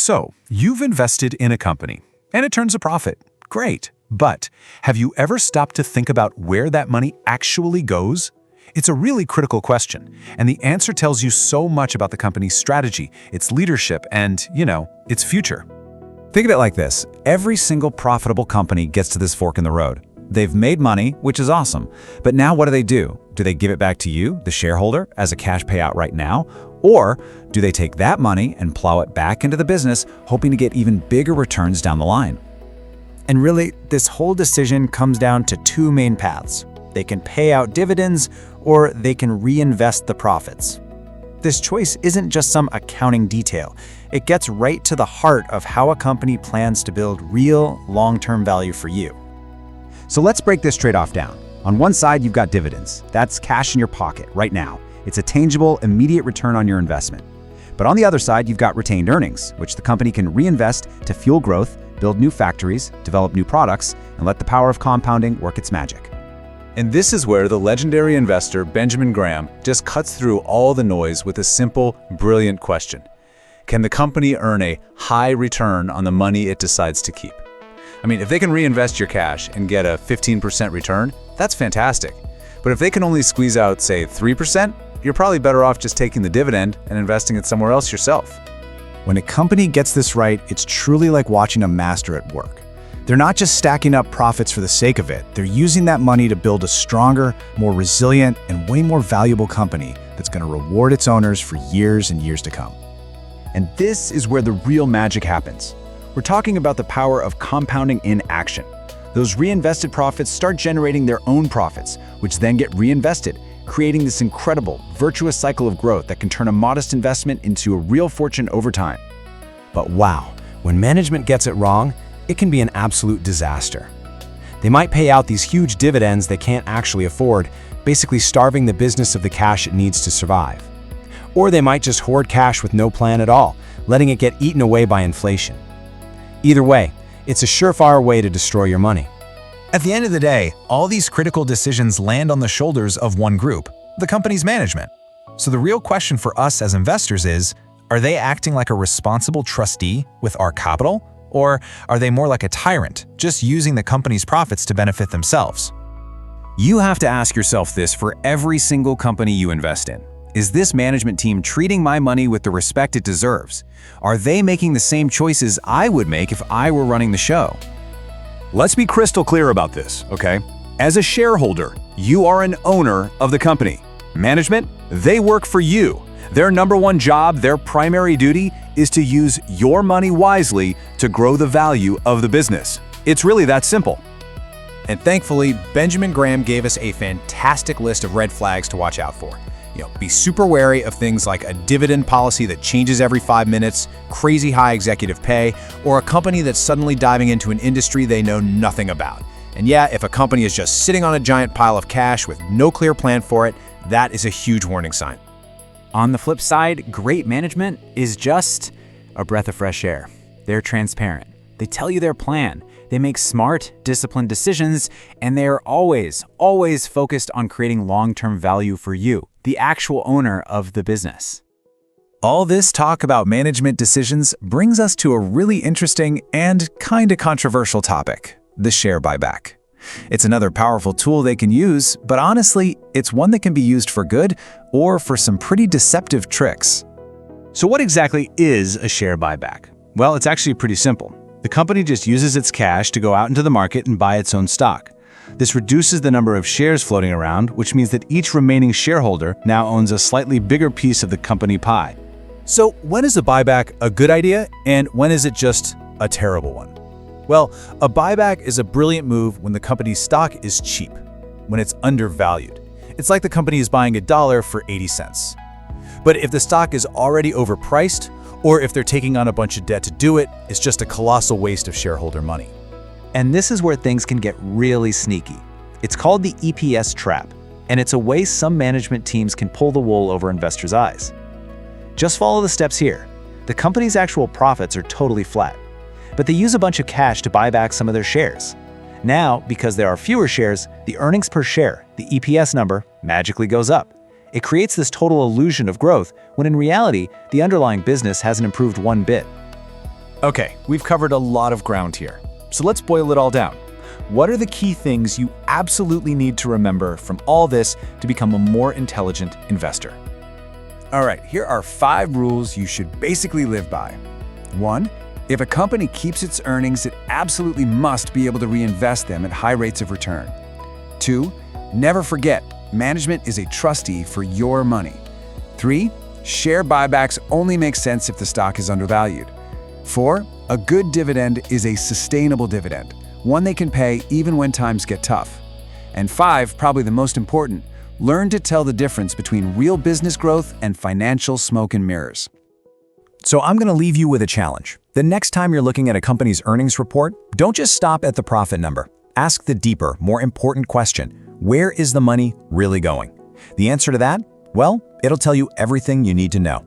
So, you've invested in a company, and it turns a profit. Great. But have you ever stopped to think about where that money actually goes? It's a really critical question, and the answer tells you so much about the company's strategy, its leadership, and, its future. Think of it like this. Every single profitable company gets to this fork in the road. They've made money, which is awesome. But now what do? Do they give it back to you, the shareholder, as a cash payout right now? Or do they take that money and plow it back into the business, hoping to get even bigger returns down the line? And really, this whole decision comes down to two main paths. They can pay out dividends, or they can reinvest the profits. This choice isn't just some accounting detail. It gets right to the heart of how a company plans to build real, long-term value for you. So let's break this trade-off down. On one side, you've got dividends. That's cash in your pocket right now. It's a tangible, immediate return on your investment. But on the other side, you've got retained earnings, which the company can reinvest to fuel growth, build new factories, develop new products, and let the power of compounding work its magic. And this is where the legendary investor Benjamin Graham just cuts through all the noise with a simple, brilliant question. Can the company earn a high return on the money it decides to keep? If they can reinvest your cash and get a 15% return, that's fantastic. But if they can only squeeze out, say, 3%, you're probably better off just taking the dividend and investing it somewhere else yourself. When a company gets this right, it's truly like watching a master at work. They're not just stacking up profits for the sake of it. They're using that money to build a stronger, more resilient, and way more valuable company that's going to reward its owners for years and years to come. And this is where the real magic happens. We're talking about the power of compounding in action. Those reinvested profits start generating their own profits, which then get reinvested, creating this incredible, virtuous cycle of growth that can turn a modest investment into a real fortune over time. But wow, when management gets it wrong, it can be an absolute disaster. They might pay out these huge dividends they can't actually afford, basically starving the business of the cash it needs to survive. Or they might just hoard cash with no plan at all, letting it get eaten away by inflation. Either way, it's a surefire way to destroy your money. At the end of the day, all these critical decisions land on the shoulders of one group, the company's management. So the real question for us as investors is, are they acting like a responsible trustee with our capital? Or are they more like a tyrant, just using the company's profits to benefit themselves? You have to ask yourself this for every single company you invest in. Is this management team treating my money with the respect it deserves? Are they making the same choices I would make if I were running the show? Let's be crystal clear about this, okay? As a shareholder, you are an owner of the company. Management, they work for you. Their number one job, their primary duty, is to use your money wisely to grow the value of the business. It's really that simple. And thankfully, Benjamin Graham gave us a fantastic list of red flags to watch out for. Be super wary of things like a dividend policy that changes every 5 minutes, crazy high executive pay, or a company that's suddenly diving into an industry they know nothing about. And yeah, if a company is just sitting on a giant pile of cash with no clear plan for it, that is a huge warning sign. On the flip side, great management is just a breath of fresh air. They're transparent. They tell you their plan. They make smart, disciplined decisions, and they are always focused on creating long-term value for you, the actual owner of the business. All this talk about management decisions brings us to a really interesting and kinda controversial topic, the share buyback. It's another powerful tool they can use, but honestly, it's one that can be used for good or for some pretty deceptive tricks. So what exactly is a share buyback? Well, it's actually pretty simple. The company just uses its cash to go out into the market and buy its own stock. This reduces the number of shares floating around, which means that each remaining shareholder now owns a slightly bigger piece of the company pie. So when is a buyback a good idea, and when is it just a terrible one? Well, a buyback is a brilliant move when the company's stock is cheap, when it's undervalued. It's like the company is buying $1 for 80 cents. But if the stock is already overpriced, or if they're taking on a bunch of debt to do it, it's just a colossal waste of shareholder money. And this is where things can get really sneaky. It's called the EPS trap, and it's a way some management teams can pull the wool over investors' eyes. Just follow the steps here. The company's actual profits are totally flat, but they use a bunch of cash to buy back some of their shares. Now, because there are fewer shares, the earnings per share, the EPS number, magically goes up. It creates this total illusion of growth when in reality, the underlying business hasn't improved one bit. Okay, we've covered a lot of ground here. So let's boil it all down. What are the key things you absolutely need to remember from all this to become a more intelligent investor? All right, here are 5 rules you should basically live by. 1. If a company keeps its earnings, it absolutely must be able to reinvest them at high rates of return. 2. Never forget, management is a trustee for your money. 3. Share buybacks only make sense if the stock is undervalued. 4. A good dividend is a sustainable dividend, one they can pay even when times get tough. And 5, probably the most important, learn to tell the difference between real business growth and financial smoke and mirrors. So I'm going to leave you with a challenge. The next time you're looking at a company's earnings report, don't just stop at the profit number. Ask the deeper, more important question: where is the money really going? The answer to that? Well, it'll tell you everything you need to know.